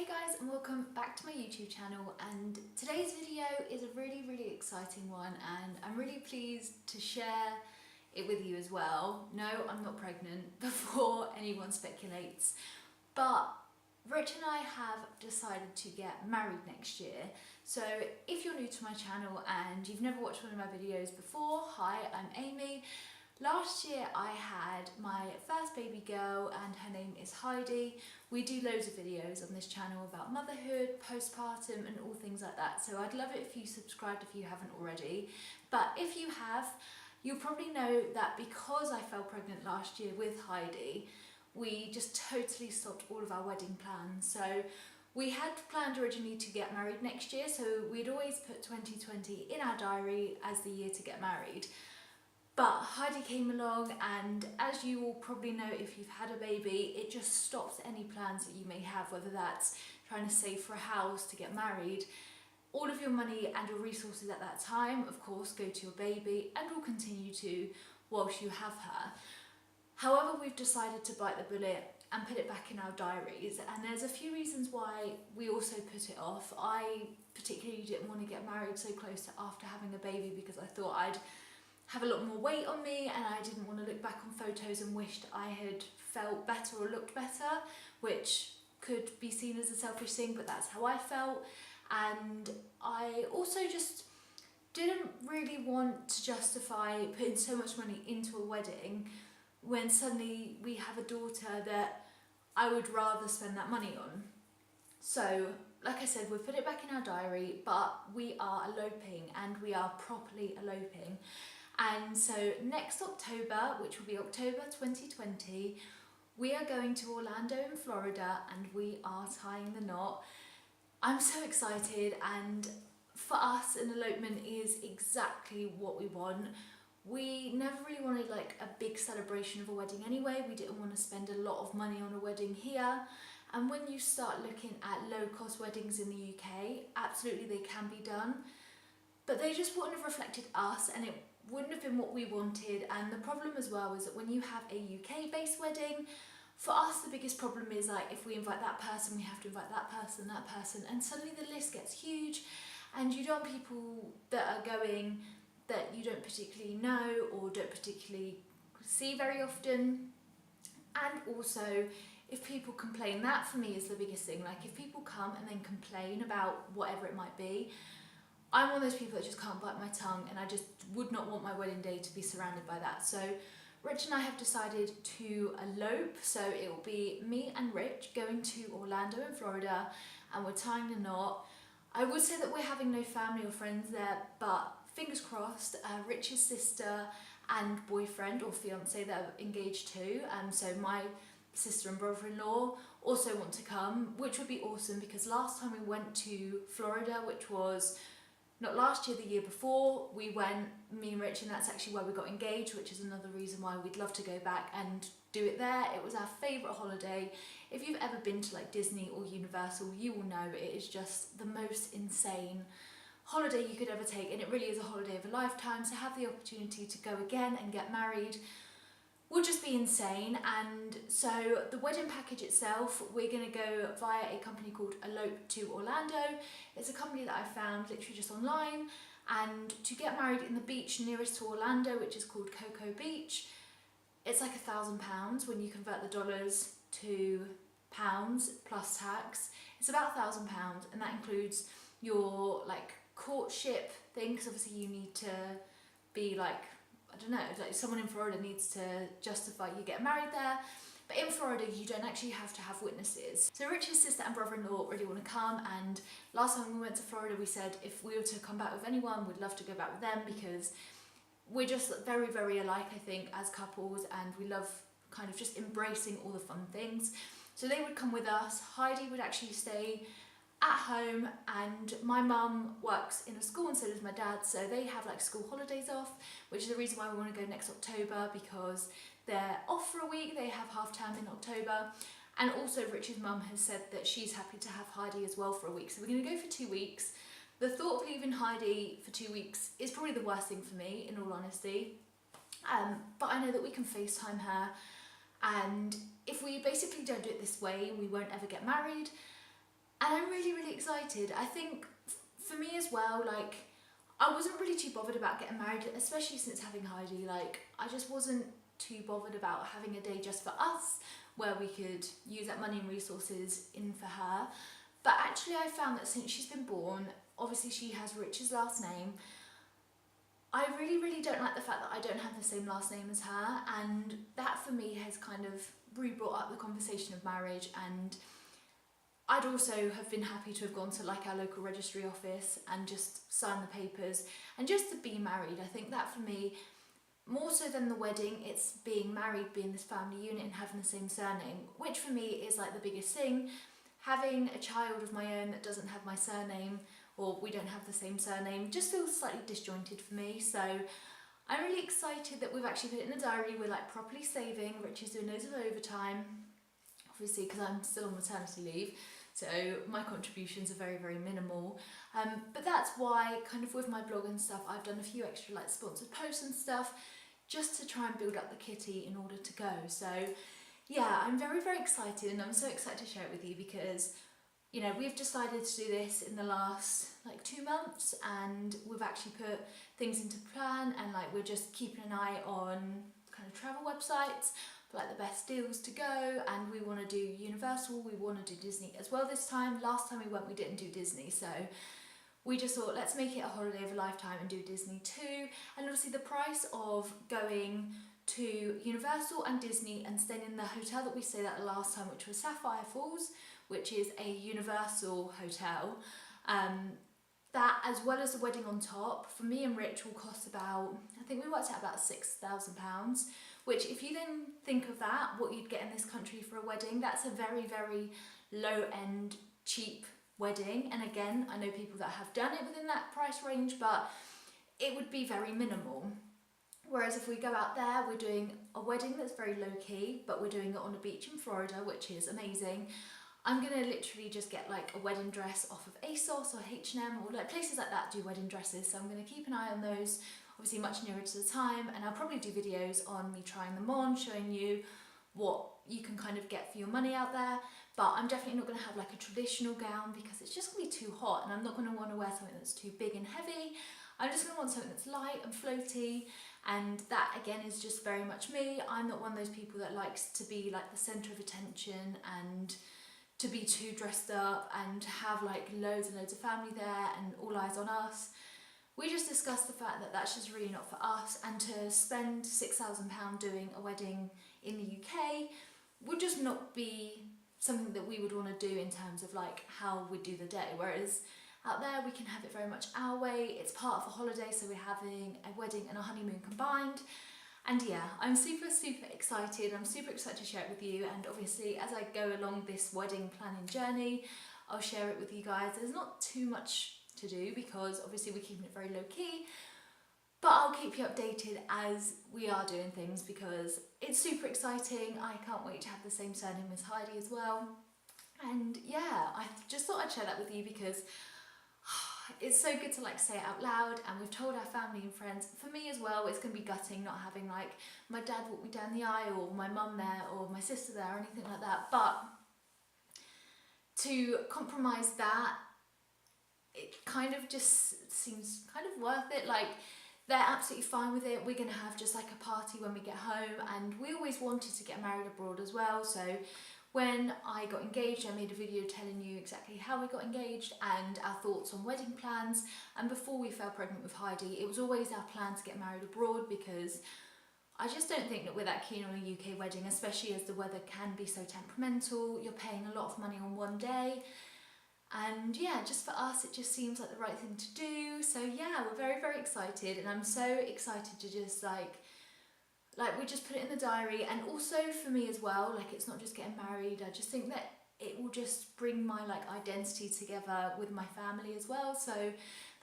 Hey guys, and welcome back to my YouTube channel, and today's video is a really exciting one, and I'm really pleased to share it with you as well. No, I'm not pregnant before anyone speculates, but Rich and I have decided to get married next year. So if you're new to my channel and you've never watched one of my videos before, hi, I'm Amy. Last year I had my first baby girl and her name is Heidi. We do loads of videos on this channel about motherhood, postpartum and all things like that, so I'd love it if you subscribed if you haven't already. But if you have, you'll probably know that because I fell pregnant last year with Heidi, we just totally stopped all of our wedding plans. So we had planned originally to get married next year, so we'd always put 2020 in our diary as the year to get married. But Heidi came along, and as you will probably know if you've had a baby, it just stops any plans that you may have, whether that's trying to save for a house, to get married. All of your money and your resources at that time, of course, go to your baby and will continue to whilst you have her. However, we've decided to bite the bullet and put it back in our diaries, and there's a few reasons why we also put it off. I particularly didn't want to get married so close to after having a baby because I thought I'd have a lot more weight on me, and I didn't want to look back on photos and wished I had felt better or looked better, which could be seen as a selfish thing, but that's how I felt. And I also just didn't really want to justify putting so much money into a wedding when suddenly we have a daughter that I would rather spend that money on. So, like I said, we've put it back in our diary, but we are eloping, and we are properly eloping. And so next October, which will be October 2020, we are going to Orlando in Florida, and we are tying the knot. I'm so excited, and for us an elopement is exactly what we want. We never really wanted like a big celebration of a wedding anyway. We didn't want to spend a lot of money on a wedding here. And when you start looking at low-cost weddings in the UK, absolutely they can be done, but they just wouldn't have reflected us, and it wouldn't have been what we wanted. And the problem as well is that when you have a UK-based wedding, for us the biggest problem is like if we invite that person, we have to invite that person, and suddenly the list gets huge, and you don't want people that are going that you don't particularly know or don't particularly see very often. And also, if people complain, that for me is the biggest thing. Like if people come and then complain about whatever it might be, I'm one of those people that just can't bite my tongue, and I just would not want my wedding day to be surrounded by that. So Rich and I have decided to elope, so it will be me and Rich going to Orlando in Florida, and we're tying the knot. I would say that we're having no family or friends there, but fingers crossed. Rich's sister and boyfriend or fiance that are engaged too, so my sister and brother-in-law also want to come, which would be awesome, because last time we went to Florida, which was not last year, the year before, we went, me and Rich, and that's actually where we got engaged, which is another reason why we'd love to go back and do it there. It was our favourite holiday. If you've ever been to like Disney or Universal, you will know it is just the most insane holiday you could ever take, and it really is a holiday of a lifetime. So have the opportunity to go again and get married would just be insane. And so the wedding package itself, we're going to go via a company called Elope to Orlando. It's a company that I found literally just online, and to get married in the beach nearest to Orlando, which is called Cocoa Beach, it's like £1,000 when you convert the dollars to pounds plus tax. It's about £1,000, and that includes your like courtship thing, because obviously you need to be like, I don't know, like someone in Florida needs to justify you getting married there. But in Florida, you don't actually have to have witnesses. So Rich's sister and brother-in-law really want to come, and last time we went to Florida, we said if we were to come back with anyone, we'd love to go back with them, because we're just very alike, I think, as couples, and we love kind of just embracing all the fun things. So they would come with us. Heidi would actually stay at home, and my mum works in a school and so does my dad, so they have like school holidays off, which is the reason why we want to go next October, because they're off for a week. They have half term in October. And also Rich's mum has said that she's happy to have Heidi as well for a week, so we're going to go for 2 weeks. The thought of leaving Heidi for 2 weeks is probably the worst thing for me, in all honesty, but I know that we can FaceTime her, and if we basically don't do it this way, we won't ever get married. I'm really, really excited. I think for me as well, like, I wasn't really too bothered about getting married, especially since having Heidi. Like, I just wasn't too bothered about having a day just for us where we could use that money and resources in for her. But actually I found that since she's been born, obviously she has Rich's last name, I really, really don't like the fact that I don't have the same last name as her, and that for me has kind of re-brought up the conversation of marriage. And I'd also have been happy to have gone to like our local registry office and just sign the papers and just to be married. I think that for me, more so than the wedding, it's being married, being this family unit and having the same surname, which for me is like the biggest thing. Having a child of my own that doesn't have my surname, or we don't have the same surname, just feels slightly disjointed for me. So I'm really excited that we've actually put it in the diary. We're like properly saving. Rich is doing loads of overtime, obviously because I'm still on maternity leave, so my contributions are very, very minimal. But that's why kind of with my blog and stuff, I've done a few extra like sponsored posts and stuff just to try and build up the kitty in order to go. So yeah, I'm very, very excited, and I'm so excited to share it with you because, you know, we've decided to do this in the last like 2 months, and we've actually put things into plan, and like we're just keeping an eye on kind of travel websites for like the best deals to go, and we want to do Universal, we want to do Disney as well this time. Last time we went, we didn't do Disney, so we just thought let's make it a holiday of a lifetime and do Disney too. And obviously the price of going to Universal and Disney and staying in the hotel that we stayed at the last time, which was Sapphire Falls, which is a Universal hotel, that as well as the wedding on top, for me and Rich will cost about, I think we worked out about £6,000, which if you then think of that, what you'd get in this country for a wedding, that's a very, very low end, cheap wedding. And again, I know people that have done it within that price range, but it would be very minimal. Whereas if we go out there, we're doing a wedding that's very low key, but we're doing it on a beach in Florida, which is amazing. I'm gonna literally just get like a wedding dress off of ASOS or H&M or like places like that do wedding dresses. So I'm gonna keep an eye on those, obviously much nearer to the time, and I'll probably do videos on me trying them on, showing you what you can kind of get for your money out there. But I'm definitely not gonna have like a traditional gown because it's just gonna be too hot, and I'm not gonna wanna wear something that's too big and heavy. I'm just gonna want something that's light and floaty, and that again is just very much me. I'm not one of those people that likes to be like the centre of attention and to be too dressed up and to have like loads and loads of family there and all eyes on us. We just discussed the fact that that's just really not for us, and to spend £6,000 doing a wedding in the UK would just not be something that we would want to do in terms of like how we do the day. Whereas out there we can have it very much our way. It's part of a holiday, so we're having a wedding and a honeymoon combined. And yeah, I'm super, super excited. I'm super excited to share it with you. And obviously, as I go along this wedding planning journey, I'll share it with you guys. There's not too much to do because obviously we're keeping it very low key, but I'll keep you updated as we are doing things because it's super exciting. I can't wait to have the same surname as Heidi as well. And yeah, I just thought I'd share that with you because it's so good to like say it out loud, and we've told our family and friends. For me as well, it's going to be gutting not having like my dad walk me down the aisle or my mum there or my sister there or anything like that, but to compromise that, it kind of just seems kind of worth it. Like, they're absolutely fine with it. We're going to have just like a party when we get home, and we always wanted to get married abroad as well. So when I got engaged, I made a video telling you exactly how we got engaged and our thoughts on wedding plans. And before we fell pregnant with Heidi, it was always our plan to get married abroad because I just don't think that we're that keen on a UK wedding, especially as the weather can be so temperamental. You're paying a lot of money on one day. And yeah, just for us, it just seems like the right thing to do. So yeah, we're very, very excited, and I'm so excited to just like we just put it in the diary. And also for me as well, like, it's not just getting married. I just think that it will just bring my like identity together with my family as well. So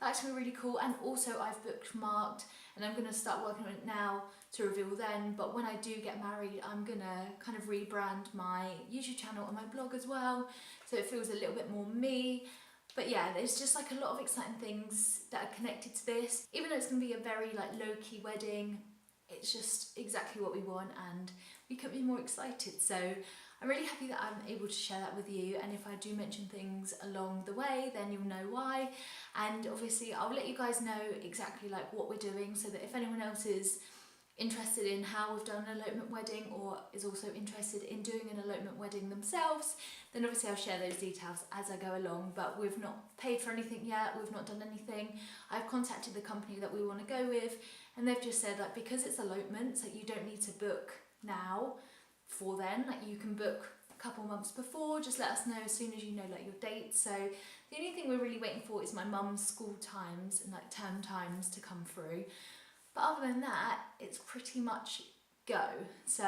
that's gonna be really cool. And also I've bookmarked, and I'm gonna start working on it now to reveal then, but when I do get married, I'm gonna kind of rebrand my YouTube channel and my blog as well, so it feels a little bit more me. But yeah, there's just like a lot of exciting things that are connected to this. Even though it's gonna be a very like low-key wedding, it's just exactly what we want, and we couldn't be more excited. So I'm really happy that I'm able to share that with you, and if I do mention things along the way, then you'll know why. And obviously I'll let you guys know exactly like what we're doing, so that if anyone else is interested in how we've done an elopement wedding or is also interested in doing an elopement wedding themselves, then obviously I'll share those details as I go along. But we've not paid for anything yet, we've not done anything. I've contacted the company that we want to go with, and they've just said that because it's elopement, so you don't need to book now for then, like you can book a couple months before. Just let us know as soon as you know like your dates. So the only thing we're really waiting for is my mum's school times and like term times to come through. But other than that, it's pretty much go. So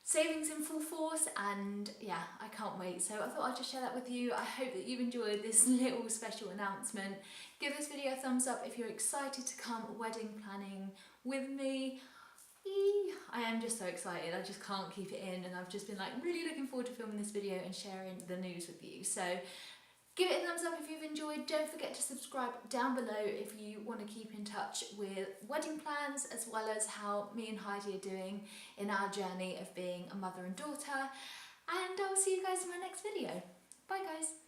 savings in full force, and yeah, I can't wait. So I thought I'd just share that with you. I hope that you've enjoyed this little special announcement. Give this video a thumbs up if you're excited to come wedding planning with me. I am just so excited, I just can't keep it in, and I've just been like really looking forward to filming this video and sharing the news with you. So give it a thumbs up if you've enjoyed. Don't forget to subscribe down below if you want to keep in touch with wedding plans, as well as how me and Heidi are doing in our journey of being a mother and daughter. And I'll see you guys in my next video. Bye guys.